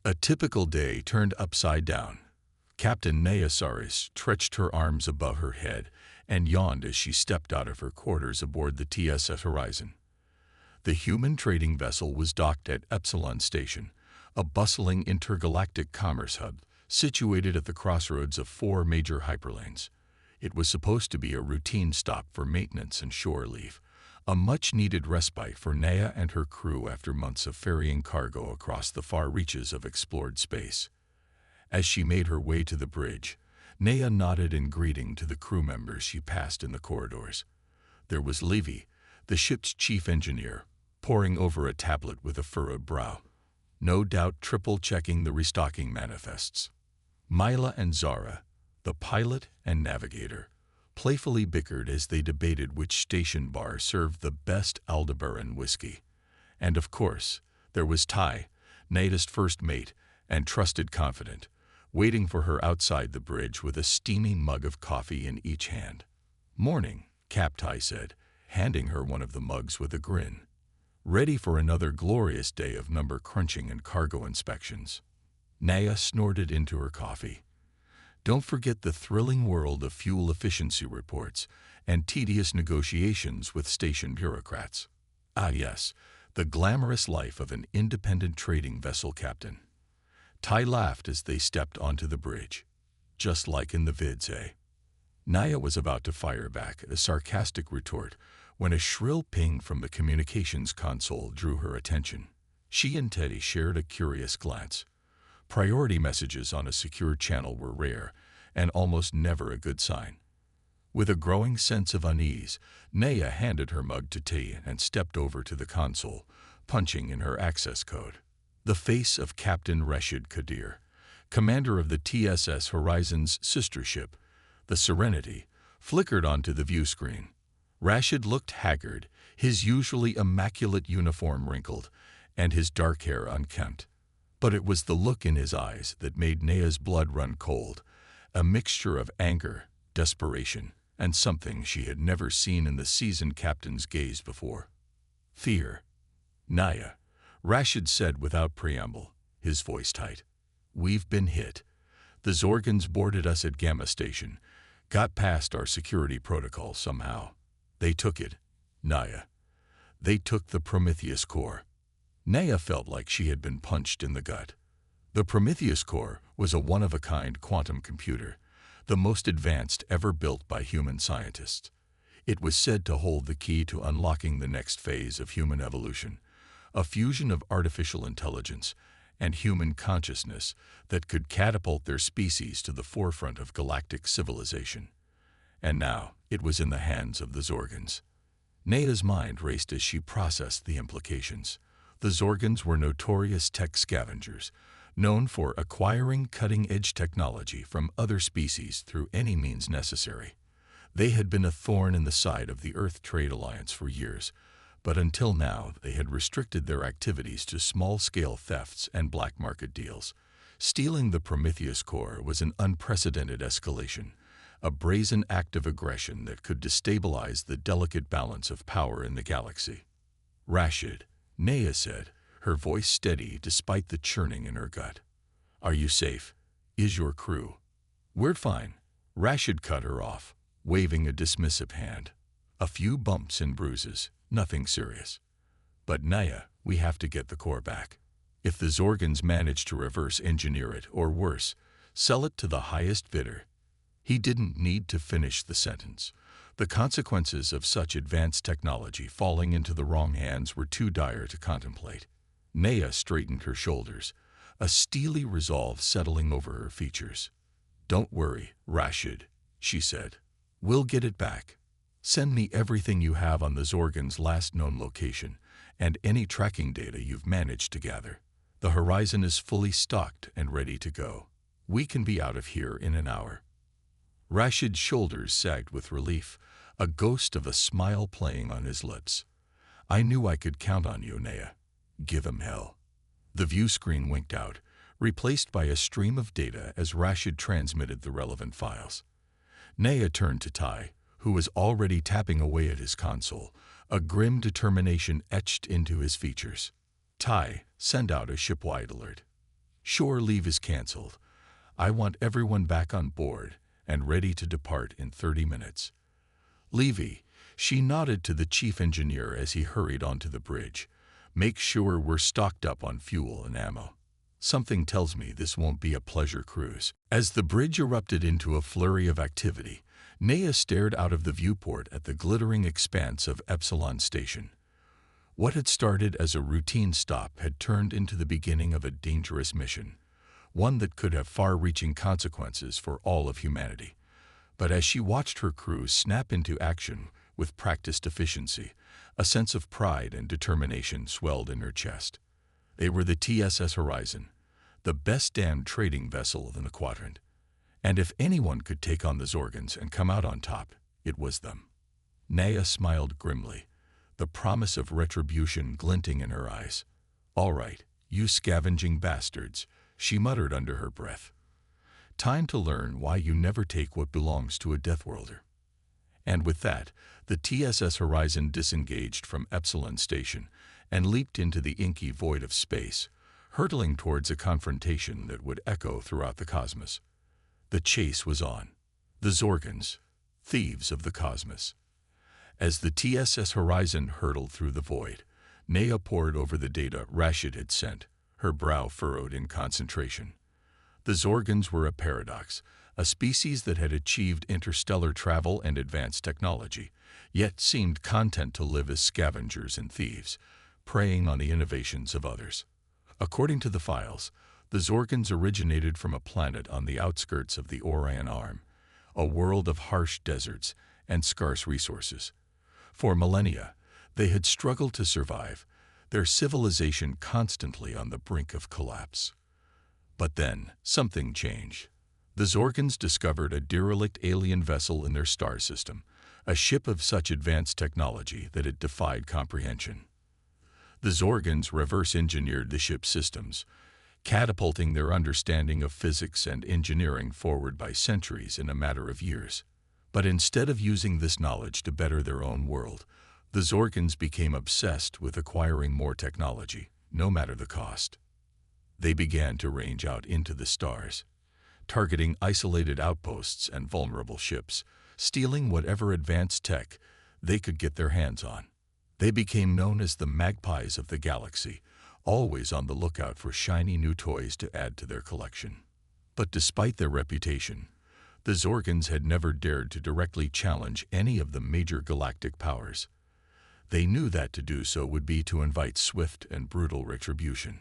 A typical day turned upside down. Captain Naya stretched her arms above her head and yawned as she stepped out of her quarters aboard the TSS Horizon. The human trading vessel was docked at Epsilon Station, a bustling intergalactic commerce hub situated at the crossroads of 4 major hyperlanes. It was supposed to be a routine stop for maintenance and shore leave, a much-needed respite for Naya and her crew after months of ferrying cargo across the far reaches of explored space. As she made her way to the bridge, Naya nodded in greeting to the crew members she passed in the corridors. There was Levy, the ship's chief engineer, poring over a tablet with a furrowed brow, no doubt triple-checking the restocking manifests. Mila and Zara, the pilot and navigator, playfully bickered as they debated which station bar served the best Aldebaran whiskey. And of course, there was Ty, Naya's first mate and trusted confidant, waiting for her outside the bridge with a steaming mug of coffee in each hand. "Morning," Cap Ty said, handing her one of the mugs with a grin. "Ready for another glorious day of number crunching and cargo inspections." Naya snorted into her coffee. "Don't forget the thrilling world of fuel efficiency reports and tedious negotiations with station bureaucrats. Ah yes, the glamorous life of an independent trading vessel captain." Ty laughed as they stepped onto the bridge. "Just like in the vids, eh?" Naya was about to fire back a sarcastic retort when a shrill ping from the communications console drew her attention. She and Teddy shared a curious glance. Priority messages on a secure channel were rare and almost never a good sign. With a growing sense of unease, Naya handed her mug to Teddy and stepped over to the console, punching in her access code. The face of Captain Rashid Kadir, commander of the TSS Horizon's sister ship, the Serenity, flickered onto the view screen. Rashid looked haggard, his usually immaculate uniform wrinkled, and his dark hair unkempt. But it was the look in his eyes that made Naya's blood run cold, a mixture of anger, desperation, and something she had never seen in the seasoned captain's gaze before. "Fear." "Naya," Rashid said without preamble, his voice tight. "We've been hit. The Zorgans boarded us at Gamma Station, got past our security protocol somehow. They took it, Naya. They took the Prometheus core." Naya felt like she had been punched in the gut. The Prometheus core was a one-of-a-kind quantum computer, the most advanced ever built by human scientists. It was said to hold the key to unlocking the next phase of human evolution, a fusion of artificial intelligence and human consciousness that could catapult their species to the forefront of galactic civilization. And now it was in the hands of the Zorgans. Naya's mind raced as she processed the implications. The Zorgans were notorious tech scavengers, known for acquiring cutting-edge technology from other species through any means necessary. They had been a thorn in the side of the Earth Trade Alliance for years, but until now they had restricted their activities to small-scale thefts and black market deals. Stealing the Prometheus core was an unprecedented escalation, a brazen act of aggression that could destabilize the delicate balance of power in the galaxy. "Rashid," Naya said, her voice steady despite the churning in her gut. "Are you safe? Is your crew?" "We're fine," Rashid cut her off, waving a dismissive hand. "A few bumps and bruises, nothing serious. But Naya, we have to get the core back. If the Zorgans manage to reverse engineer it, or worse, sell it to the highest bidder." He didn't need to finish the sentence. The consequences of such advanced technology falling into the wrong hands were too dire to contemplate. Naya straightened her shoulders, a steely resolve settling over her features. "Don't worry, Rashid," she said. "We'll get it back. Send me everything you have on the Zorgans' last known location and any tracking data you've managed to gather. The Horizon is fully stocked and ready to go. We can be out of here in an hour." Rashid's shoulders sagged with relief, a ghost of a smile playing on his lips. "I knew I could count on you, Naya. Give him hell." The view screen winked out, replaced by a stream of data as Rashid transmitted the relevant files. Naya turned to Ty, who was already tapping away at his console, a grim determination etched into his features. "Ty, send out a shipwide alert." Shore leave is canceled. I want everyone back on board and ready to depart in 30 minutes. Levy, she nodded to the chief engineer as he hurried onto the bridge. Make sure we're stocked up on fuel and ammo. Something tells me this won't be a pleasure cruise. As the bridge erupted into a flurry of activity, Naya stared out of the viewport at the glittering expanse of Epsilon Station. What had started as a routine stop had turned into the beginning of a dangerous mission, one that could have far-reaching consequences for all of humanity. But as she watched her crew snap into action with practiced efficiency, a sense of pride and determination swelled in her chest. They were the TSS Horizon, the best damned trading vessel in the quadrant. And if anyone could take on the Zorgans and come out on top, it was them. Naya smiled grimly, the promise of retribution glinting in her eyes. All right, you scavenging bastards, she muttered under her breath. Time to learn why you never take what belongs to a Deathworlder. And with that, the TSS Horizon disengaged from Epsilon Station and leaped into the inky void of space, hurtling towards a confrontation that would echo throughout the cosmos. The chase was on. The Zorgans, thieves of the cosmos. As the TSS Horizon hurtled through the void, Naya pored over the data Rashid had sent, her brow furrowed in concentration. The Zorgans were a paradox, a species that had achieved interstellar travel and advanced technology, yet seemed content to live as scavengers and thieves, preying on the innovations of others. According to the files, the Zorgans originated from a planet on the outskirts of the Orion Arm, a world of harsh deserts and scarce resources. For millennia, they had struggled to survive, their civilization constantly on the brink of collapse. But then, something changed. The Zorgans discovered a derelict alien vessel in their star system, a ship of such advanced technology that it defied comprehension. The Zorgans reverse-engineered the ship's systems, catapulting their understanding of physics and engineering forward by centuries in a matter of years. But instead of using this knowledge to better their own world, the Zorgans became obsessed with acquiring more technology, no matter the cost. They began to range out into the stars, targeting isolated outposts and vulnerable ships, stealing whatever advanced tech they could get their hands on. They became known as the magpies of the galaxy, always on the lookout for shiny new toys to add to their collection. But despite their reputation, the Zorgans had never dared to directly challenge any of the major galactic powers. They knew that to do so would be to invite swift and brutal retribution,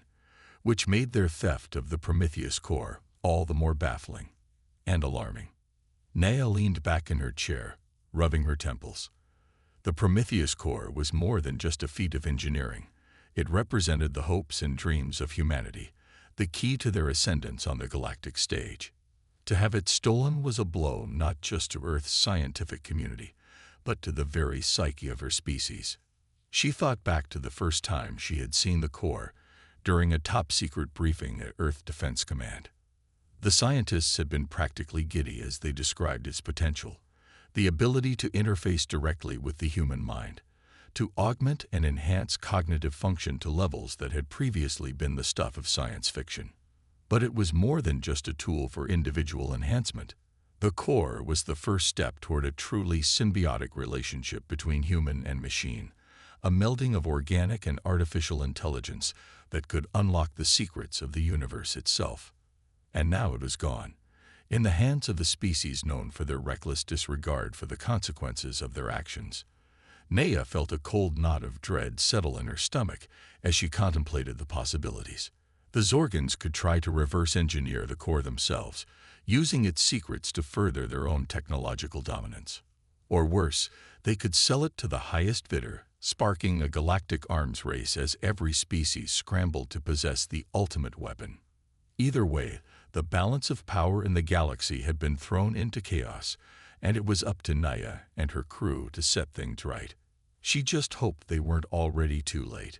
which made their theft of the Prometheus core all the more baffling and alarming. Naya leaned back in her chair, rubbing her temples. The Prometheus core was more than just a feat of engineering. It represented the hopes and dreams of humanity, the key to their ascendance on the galactic stage. To have it stolen was a blow not just to Earth's scientific community, but to the very psyche of her species. She thought back to the first time she had seen the core during a top-secret briefing at Earth Defense Command. The scientists had been practically giddy as they described its potential, the ability to interface directly with the human mind, to augment and enhance cognitive function to levels that had previously been the stuff of science fiction. But it was more than just a tool for individual enhancement. The core was the first step toward a truly symbiotic relationship between human and machine, a melding of organic and artificial intelligence that could unlock the secrets of the universe itself. And now it was gone, in the hands of a species known for their reckless disregard for the consequences of their actions. Naya felt a cold knot of dread settle in her stomach as she contemplated the possibilities. The Zorgans could try to reverse-engineer the core themselves, using its secrets to further their own technological dominance. Or worse, they could sell it to the highest bidder, sparking a galactic arms race as every species scrambled to possess the ultimate weapon. Either way, the balance of power in the galaxy had been thrown into chaos, and it was up to Naya and her crew to set things right. She just hoped they weren't already too late.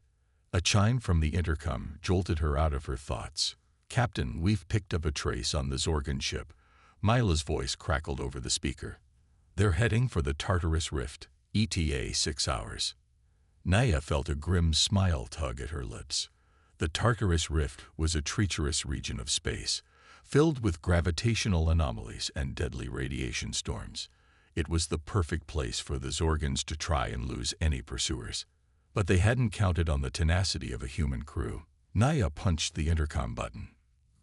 A chime from the intercom jolted her out of her thoughts. "Captain, we've picked up a trace on the Zorgan ship." Mila's voice crackled over the speaker. "They're heading for the Tartarus Rift, ETA 6 hours. Naya felt a grim smile tug at her lips. The Tartarus Rift was a treacherous region of space, filled with gravitational anomalies and deadly radiation storms. It was the perfect place for the Zorgans to try and lose any pursuers. But they hadn't counted on the tenacity of a human crew. Naya punched the intercom button.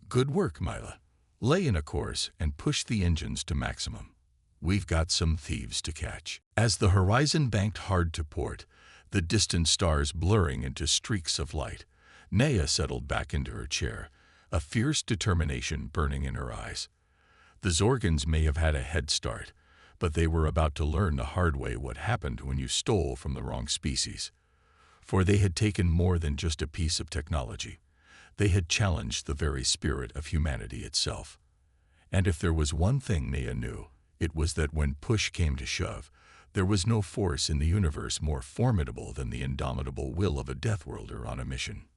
"Good work, Mila. Lay in a course and push the engines to maximum. We've got some thieves to catch." As the horizon banked hard to port, the distant stars blurring into streaks of light, Naya settled back into her chair, a fierce determination burning in her eyes. The Zorgans may have had a head start, but they were about to learn the hard way what happened when you stole from the wrong species. For they had taken more than just a piece of technology. They had challenged the very spirit of humanity itself. And if there was one thing Naya knew, it was that when push came to shove, there was no force in the universe more formidable than the indomitable will of a Deathworlder on a mission.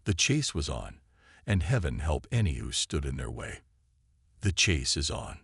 The chase was on, and heaven help any who stood in their way. The chase is on.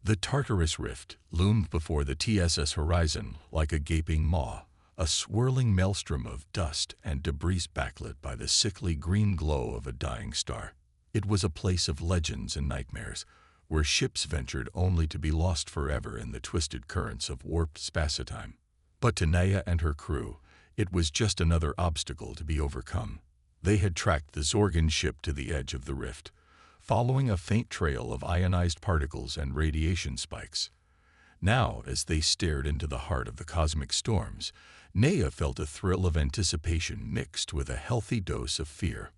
The Tartarus Rift loomed before the TSS horizon like a gaping maw, a swirling maelstrom of dust and debris backlit by the sickly green glow of a dying star. It was a place of legends and nightmares, where ships ventured only to be lost forever in the twisted currents of warped spacetime. But to Naya and her crew, it was just another obstacle to be overcome. They had tracked the Zorgan ship to the edge of the rift, following a faint trail of ionized particles and radiation spikes. Now, as they stared into the heart of the cosmic storms, Naya felt a thrill of anticipation mixed with a healthy dose of fear.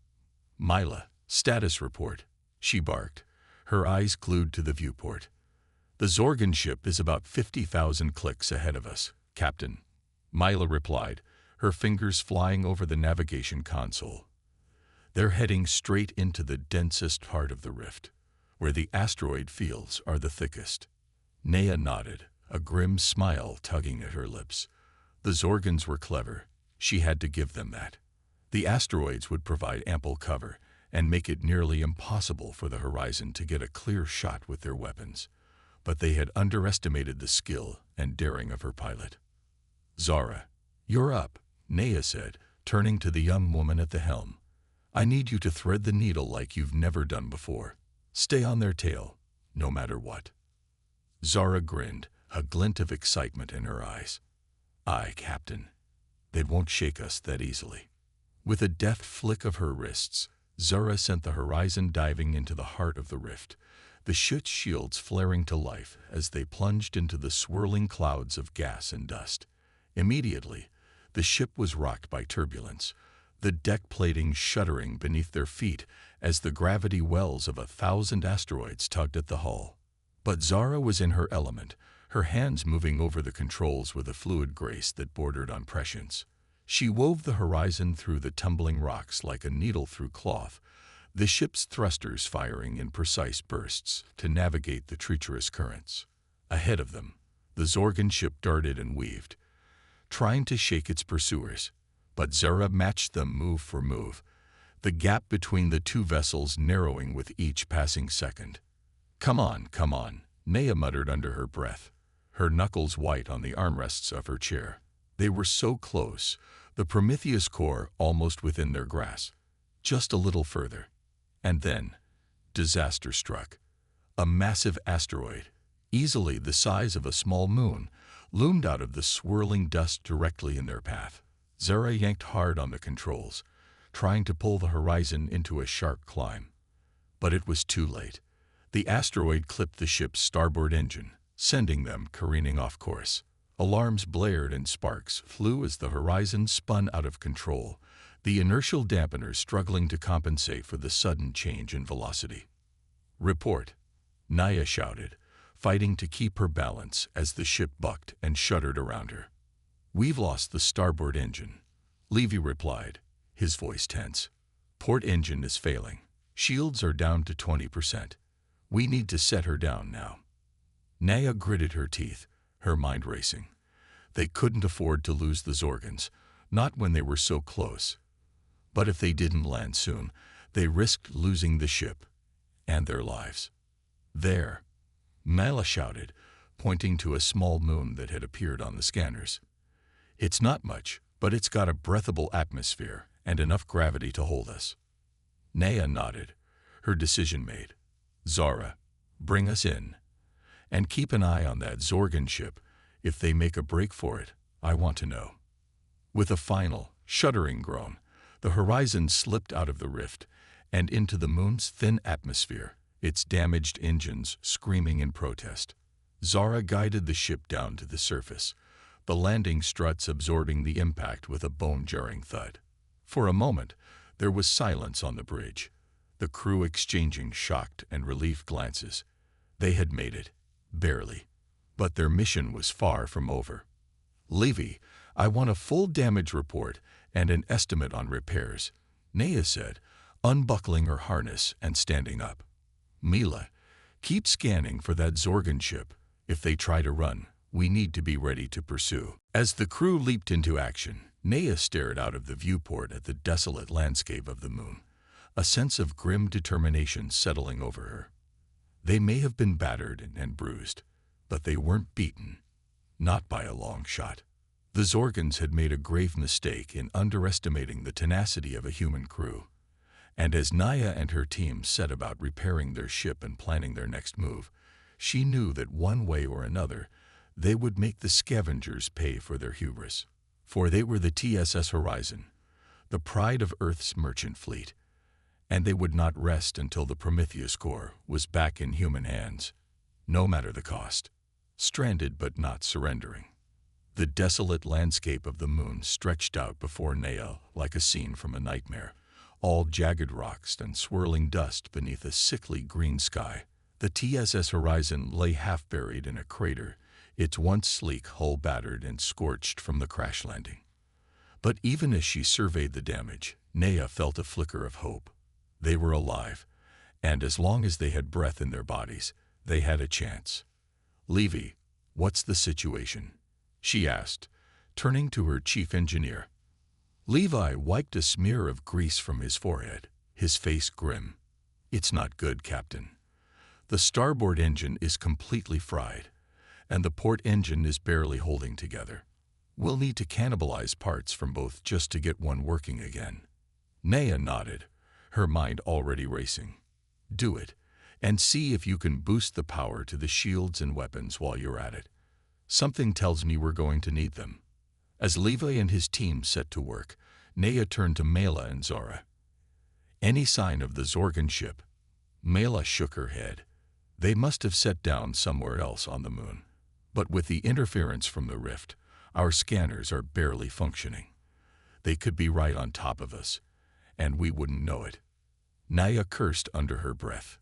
"Mila, status report," she barked, her eyes glued to the viewport. "The Zorgan ship is about 50,000 clicks ahead of us, Captain," Mila replied, her fingers flying over the navigation console. "They're heading straight into the densest part of the rift, where the asteroid fields are the thickest." Naya nodded, a grim smile tugging at her lips. The Zorgans were clever. She had to give them that. The asteroids would provide ample cover and make it nearly impossible for the horizon to get a clear shot with their weapons. But they had underestimated the skill and daring of her pilot. "Zara, you're up," Naya said, turning to the young woman at the helm. "I need you to thread the needle like you've never done before. Stay on their tail, no matter what." Zara grinned, a glint of excitement in her eyes. "Aye, Captain. They won't shake us that easily." With a deft flick of her wrists, Zara sent the horizon diving into the heart of the rift, the ship's shields flaring to life as they plunged into the swirling clouds of gas and dust. Immediately, the ship was rocked by turbulence, the deck plating shuddering beneath their feet as the gravity wells of 1,000 asteroids tugged at the hull. But Zara was in her element, her hands moving over the controls with a fluid grace that bordered on prescience. She wove the horizon through the tumbling rocks like a needle through cloth, the ship's thrusters firing in precise bursts to navigate the treacherous currents. Ahead of them, the Zorgan ship darted and weaved, trying to shake its pursuers, but Zara matched them move for move, the gap between the two vessels narrowing with each passing second. Come on," Naya muttered under her breath, her knuckles white on the armrests of her chair. They were so close, the Prometheus core almost within their grasp. Just a little further. And then, disaster struck. A massive asteroid, easily the size of a small moon, loomed out of the swirling dust directly in their path. Zara yanked hard on the controls, trying to pull the horizon into a sharp climb. But it was too late. The asteroid clipped the ship's starboard engine, sending them careening off course. Alarms blared and sparks flew as the horizon spun out of control, the inertial dampeners struggling to compensate for the sudden change in velocity. "Report," Naya shouted, fighting to keep her balance as the ship bucked and shuddered around her. "We've lost the starboard engine," Levy replied, his voice tense. "Port engine is failing. Shields are down to 20%. We need to set her down now." Naya gritted her teeth, her mind racing. They couldn't afford to lose the Zorgans, not when they were so close. But if they didn't land soon, they risked losing the ship and their lives. "There," Mila shouted, pointing to a small moon that had appeared on the scanners. "It's not much, but it's got a breathable atmosphere and enough gravity to hold us. Naya nodded, her decision made. Zara, bring us in. And keep an eye on that Zorgan ship. If they make a break for it, I want to know. With a final, shuddering groan, the horizon slipped out of the rift and into the moon's thin atmosphere, its damaged engines screaming in protest. Zara guided the ship down to the surface, the landing struts absorbing the impact with a bone-jarring thud. For a moment, there was silence on the bridge, the crew exchanging shocked and relieved glances. They had made it, barely. But their mission was far from over. Levy, I want a full damage report and an estimate on repairs, Naya said, unbuckling her harness and standing up. Mila, keep scanning for that Zorgan ship. If they try to run, we need to be ready to pursue. As the crew leaped into action, Naya stared out of the viewport at the desolate landscape of the moon, a sense of grim determination settling over her. They may have been battered and bruised, but they weren't beaten. Not by a long shot. The Zorgans had made a grave mistake in underestimating the tenacity of a human crew. And as Naya and her team set about repairing their ship and planning their next move, she knew that one way or another, they would make the scavengers pay for their hubris. For they were the TSS Horizon, the pride of Earth's merchant fleet, and they would not rest until the Prometheus core was back in human hands, no matter the cost. Stranded but not surrendering. The desolate landscape of the moon stretched out before Naya like a scene from a nightmare, all jagged rocks and swirling dust beneath a sickly green sky. The TSS Horizon lay half-buried in a crater, its once sleek hull battered and scorched from the crash landing. But even as she surveyed the damage, Naya felt a flicker of hope. They were alive, and as long as they had breath in their bodies, they had a chance. Levy, what's the situation? She asked, turning to her chief engineer. Levi wiped a smear of grease from his forehead, his face grim. It's not good, Captain. The starboard engine is completely fried, and the port engine is barely holding together. We'll need to cannibalize parts from both just to get one working again. Naya nodded, her mind already racing. Do it, and see if you can boost the power to the shields and weapons while you're at it. Something tells me we're going to need them. As Levi and his team set to work, Naya turned to Mela and Zara. Any sign of the Zorgan ship? Mela shook her head. They must have set down somewhere else on the moon. But with the interference from the rift, our scanners are barely functioning. They could be right on top of us, and we wouldn't know it. Naya cursed under her breath.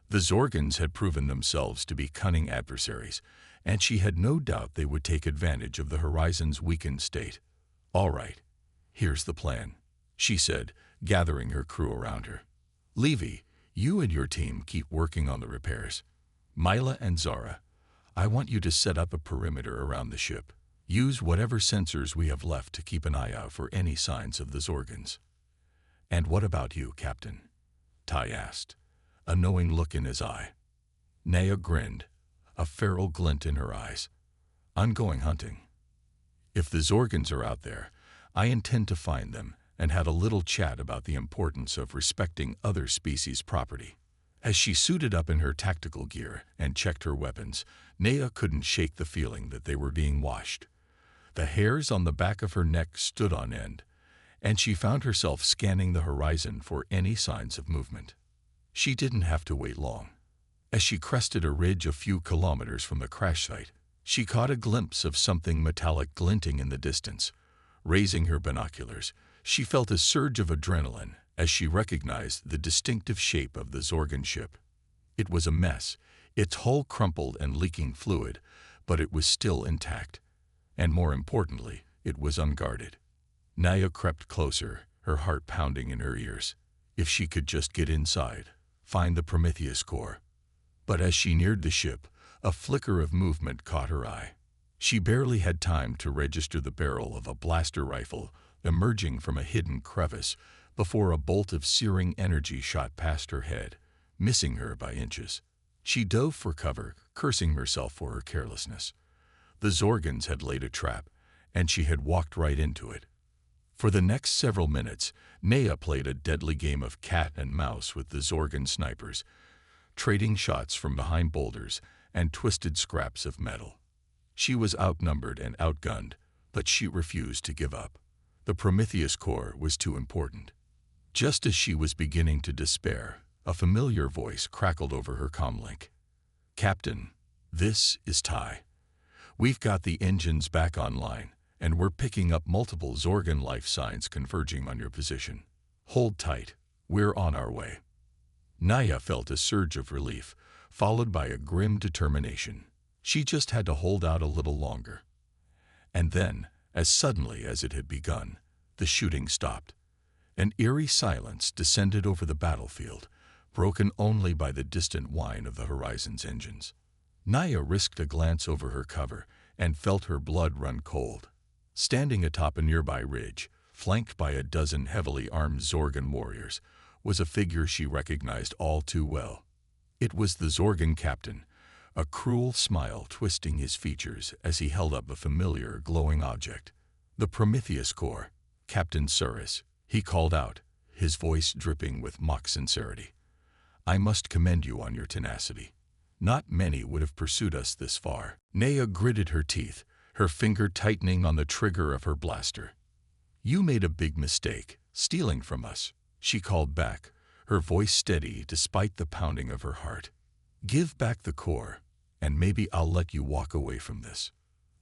The Zorgans had proven themselves to be cunning adversaries, and she had no doubt they would take advantage of the Horizon's weakened state. All right, here's the plan, she said, gathering her crew around her. Levy, you and your team keep working on the repairs. Mila and Zara, I want you to set up a perimeter around the ship. Use whatever sensors we have left to keep an eye out for any signs of the Zorgans. And what about you, Captain? Ty asked, a knowing look in his eye. Naya grinned, a feral glint in her eyes. I'm going hunting. If the Zorgans are out there, I intend to find them and have a little chat about the importance of respecting other species' property. As she suited up in her tactical gear and checked her weapons, Naya couldn't shake the feeling that they were being watched. The hairs on the back of her neck stood on end, and she found herself scanning the horizon for any signs of movement. She didn't have to wait long. As she crested a ridge a few kilometers from the crash site, she caught a glimpse of something metallic glinting in the distance. Raising her binoculars, she felt a surge of adrenaline as she recognized the distinctive shape of the Zorgan ship. It was a mess, its hull crumpled and leaking fluid, but it was still intact. And more importantly, it was unguarded. Naya crept closer, her heart pounding in her ears. If she could just get inside, find the Prometheus core. But as she neared the ship, a flicker of movement caught her eye. She barely had time to register the barrel of a blaster rifle emerging from a hidden crevice before a bolt of searing energy shot past her head, missing her by inches. She dove for cover, cursing herself for her carelessness. The Zorgans had laid a trap, and she had walked right into it. For the next several minutes, Nea played a deadly game of cat and mouse with the Zorgan snipers, trading shots from behind boulders and twisted scraps of metal. She was outnumbered and outgunned, but she refused to give up. The Prometheus core was too important. Just as she was beginning to despair, a familiar voice crackled over her comlink. "Captain, this is Ty. We've got the engines back online, and we're picking up multiple Zorgan life signs converging on your position. Hold tight, we're on our way." Naya felt a surge of relief, followed by a grim determination. She just had to hold out a little longer. And then, as suddenly as it had begun, the shooting stopped. An eerie silence descended over the battlefield, broken only by the distant whine of the horizon's engines. Naya risked a glance over her cover and felt her blood run cold. Standing atop a nearby ridge, flanked by a dozen heavily armed Zorgan warriors, was a figure she recognized all too well. It was the Zorgan captain, a cruel smile twisting his features as he held up a familiar glowing object. "The Prometheus core, Captain Suris," he called out, his voice dripping with mock sincerity. "I must commend you on your tenacity. Not many would have pursued us this far." Nea gritted her teeth, her finger tightening on the trigger of her blaster. "You made a big mistake, stealing from us," she called back, her voice steady despite the pounding of her heart. "Give back the core, and maybe I'll let you walk away from this."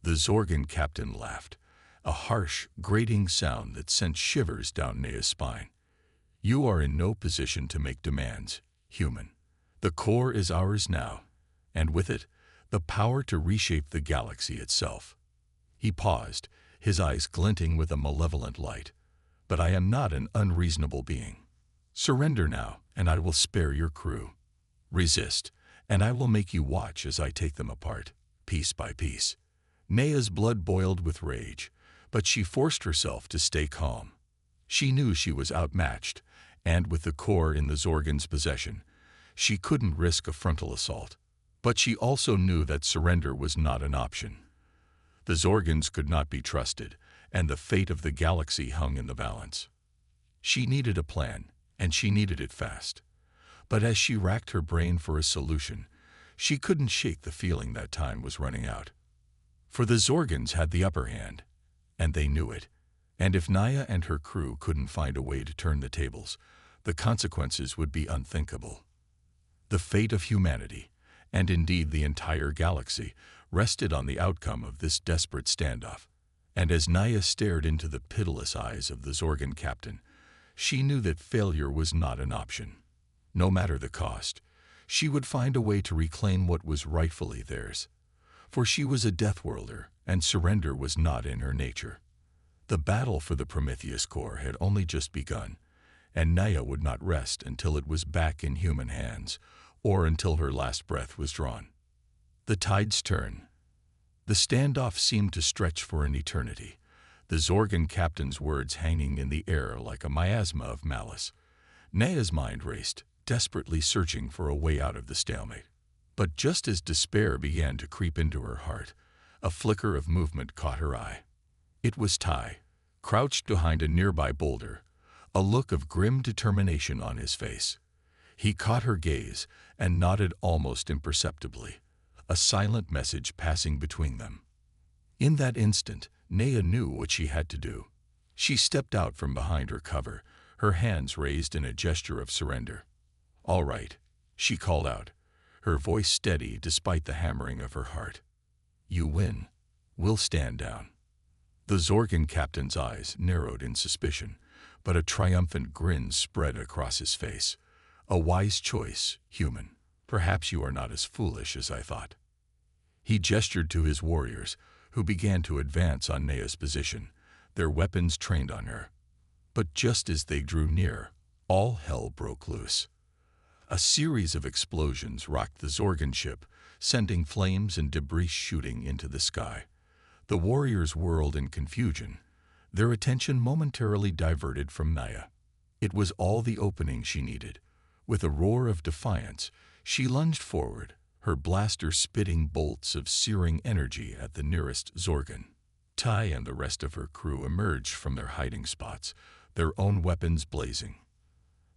The Zorgan captain laughed, a harsh, grating sound that sent shivers down Nea's spine. "You are in no position to make demands, human. The core is ours now, and with it, the power to reshape the galaxy itself." He paused, his eyes glinting with a malevolent light. "But I am not an unreasonable being. Surrender now, and I will spare your crew. Resist, and I will make you watch as I take them apart, piece by piece." Nea's blood boiled with rage, but she forced herself to stay calm. She knew she was outmatched, and with the core in the Zorgan's possession, she couldn't risk a frontal assault. But she also knew that surrender was not an option. The Zorgans could not be trusted, and the fate of the galaxy hung in the balance. She needed a plan, and she needed it fast. But as she racked her brain for a solution, she couldn't shake the feeling that time was running out. For the Zorgans had the upper hand, and they knew it. And if Naya and her crew couldn't find a way to turn the tables, the consequences would be unthinkable. The fate of humanity, and indeed the entire galaxy, rested on the outcome of this desperate standoff. And as Naya stared into the pitiless eyes of the Zorgan captain, she knew that failure was not an option. No matter the cost, she would find a way to reclaim what was rightfully theirs. For she was a Deathworlder, and surrender was not in her nature. The battle for the Prometheus core had only just begun, and Naya would not rest until it was back in human hands, or until her last breath was drawn. The tides turn. The standoff seemed to stretch for an eternity, the Zorgan captain's words hanging in the air like a miasma of malice. Naya's mind raced, desperately searching for a way out of the stalemate. But just as despair began to creep into her heart, a flicker of movement caught her eye. It was Ty, crouched behind a nearby boulder, a look of grim determination on his face. He caught her gaze and nodded almost imperceptibly, a silent message passing between them. In that instant, Nea knew what she had to do. She stepped out from behind her cover, her hands raised in a gesture of surrender. "All right," she called out, her voice steady despite the hammering of her heart. "You win. We'll stand down." The Zorgan captain's eyes narrowed in suspicion, but a triumphant grin spread across his face. "A wise choice, human. Perhaps you are not as foolish as I thought." He gestured to his warriors, who began to advance on Nea's position, their weapons trained on her. But just as they drew near, all hell broke loose. A series of explosions rocked the Zorgan ship, sending flames and debris shooting into the sky. The warriors whirled in confusion, their attention momentarily diverted from Naya. It was all the opening she needed. With a roar of defiance, she lunged forward, her blaster spitting bolts of searing energy at the nearest Zorgan. Tai and the rest of her crew emerged from their hiding spots, their own weapons blazing.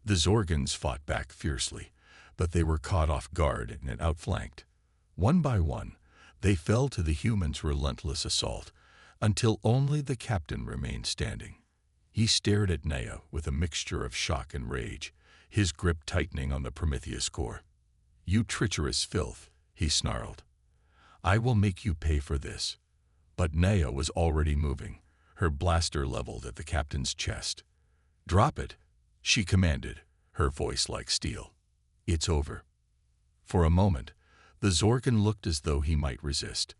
The Zorgans fought back fiercely, but they were caught off guard and outflanked. One by one, they fell to the humans' relentless assault, until only the captain remained standing. He stared at Naya with a mixture of shock and rage, his grip tightening on the Prometheus core. "You treacherous filth," he snarled. "I will make you pay for this." But Naya was already moving, her blaster leveled at the captain's chest. "Drop it," she commanded, her voice like steel. "It's over." For a moment, the Zorgan looked as though he might resist.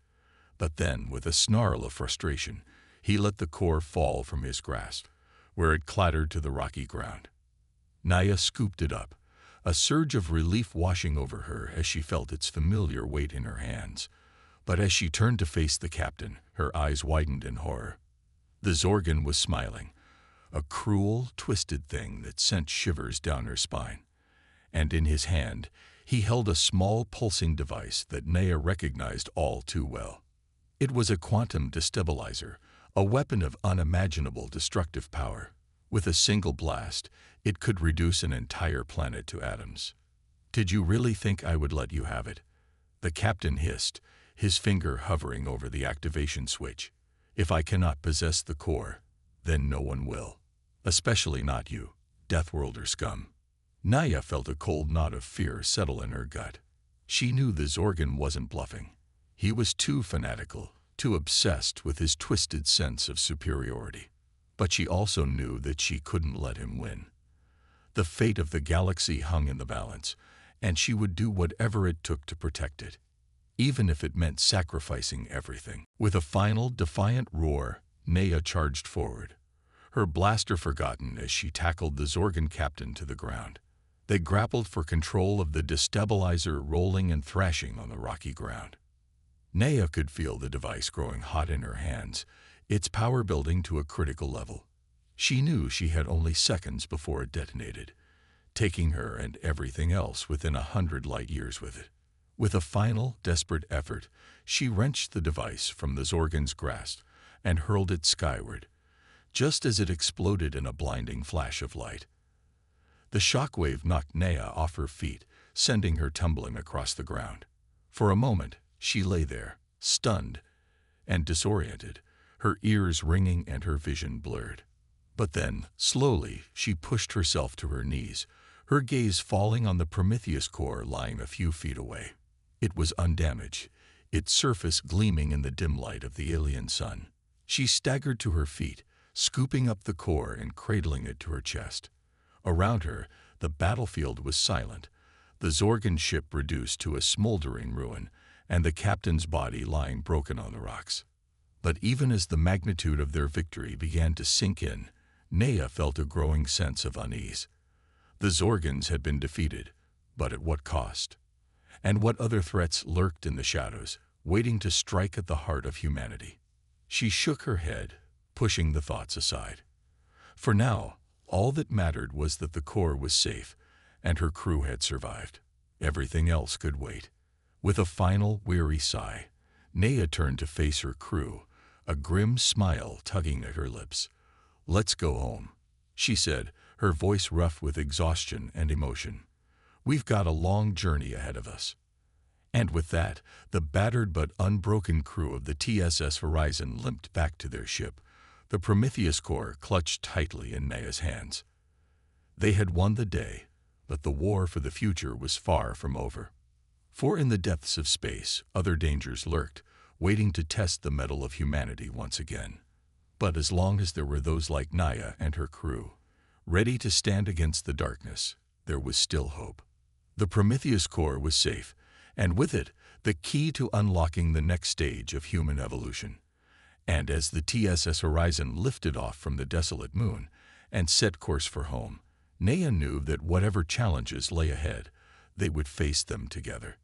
But then, with a snarl of frustration, he let the core fall from his grasp, where it clattered to the rocky ground. Naya scooped it up, a surge of relief washing over her as she felt its familiar weight in her hands. But as she turned to face the captain, her eyes widened in horror. The Zorgan was smiling, a cruel, twisted thing that sent shivers down her spine. And in his hand, he held a small pulsing device that Naya recognized all too well. It was a quantum destabilizer, a weapon of unimaginable destructive power. With a single blast, it could reduce an entire planet to atoms. "Did you really think I would let you have it?" the captain hissed, his finger hovering over the activation switch. "If I cannot possess the core, then no one will. Especially not you, Deathworlder scum." Naya felt a cold knot of fear settle in her gut. She knew the Zorgan wasn't bluffing. He was too fanatical, too obsessed with his twisted sense of superiority. But she also knew that she couldn't let him win. The fate of the galaxy hung in the balance, and she would do whatever it took to protect it, even if it meant sacrificing everything. With a final, defiant roar, Naya charged forward, her blaster forgotten as she tackled the Zorgan captain to the ground. They grappled for control of the destabilizer, rolling and thrashing on the rocky ground. Naya could feel the device growing hot in her hands, its power building to a critical level. She knew she had only seconds before it detonated, taking her and everything else within 100 light years with it. With a final, desperate effort, she wrenched the device from the Zorgan's grasp and hurled it skyward, just as it exploded in a blinding flash of light. The shockwave knocked Naya off her feet, sending her tumbling across the ground. For a moment, she lay there, stunned and disoriented, her ears ringing and her vision blurred. But then, slowly, she pushed herself to her knees, her gaze falling on the Prometheus core lying a few feet away. It was undamaged, its surface gleaming in the dim light of the alien sun. She staggered to her feet, scooping up the core and cradling it to her chest. Around her, the battlefield was silent, the Zorgan ship reduced to a smoldering ruin, and the captain's body lying broken on the rocks. But even as the magnitude of their victory began to sink in, Naya felt a growing sense of unease. The Zorgans had been defeated, but at what cost? And what other threats lurked in the shadows, waiting to strike at the heart of humanity? She shook her head, pushing the thoughts aside. For now, all that mattered was that the core was safe, and her crew had survived. Everything else could wait. With a final, weary sigh, Naya turned to face her crew, a grim smile tugging at her lips. "Let's go home," she said, her voice rough with exhaustion and emotion. "We've got a long journey ahead of us." And with that, the battered but unbroken crew of the TSS Horizon limped back to their ship, the Prometheus core clutched tightly in Naya's hands. They had won the day, but the war for the future was far from over. For in the depths of space, other dangers lurked, waiting to test the mettle of humanity once again. But as long as there were those like Naya and her crew, ready to stand against the darkness, there was still hope. The Prometheus core was safe, and with it, the key to unlocking the next stage of human evolution. And as the TSS Horizon lifted off from the desolate moon and set course for home, Naya knew that whatever challenges lay ahead, they would face them together.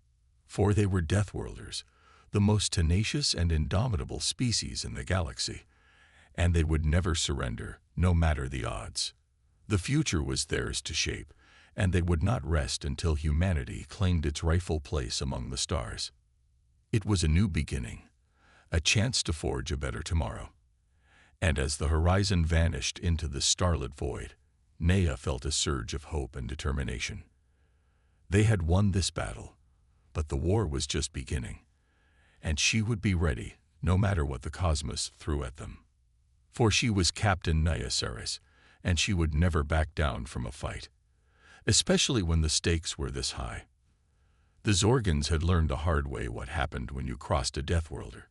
For they were Deathworlders, the most tenacious and indomitable species in the galaxy, and they would never surrender, no matter the odds. The future was theirs to shape, and they would not rest until humanity claimed its rightful place among the stars. It was a new beginning, a chance to forge a better tomorrow. And as the horizon vanished into the starlit void, Nea felt a surge of hope and determination. They had won this battle, but the war was just beginning, and she would be ready no matter what the cosmos threw at them. For she was Captain Nea Saris, and she would never back down from a fight, especially when the stakes were this high. The Zorgans had learned the hard way what happened when you crossed a Deathworlder,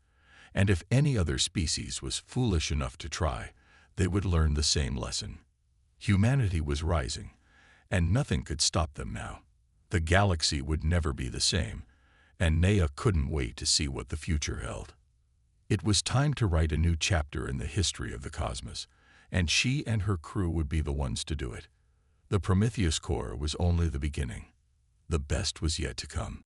and if any other species was foolish enough to try, they would learn the same lesson. Humanity was rising, and nothing could stop them now. The galaxy would never be the same, and Nea couldn't wait to see what the future held. It was time to write a new chapter in the history of the cosmos, and she and her crew would be the ones to do it. The Prometheus Core was only the beginning. The best was yet to come.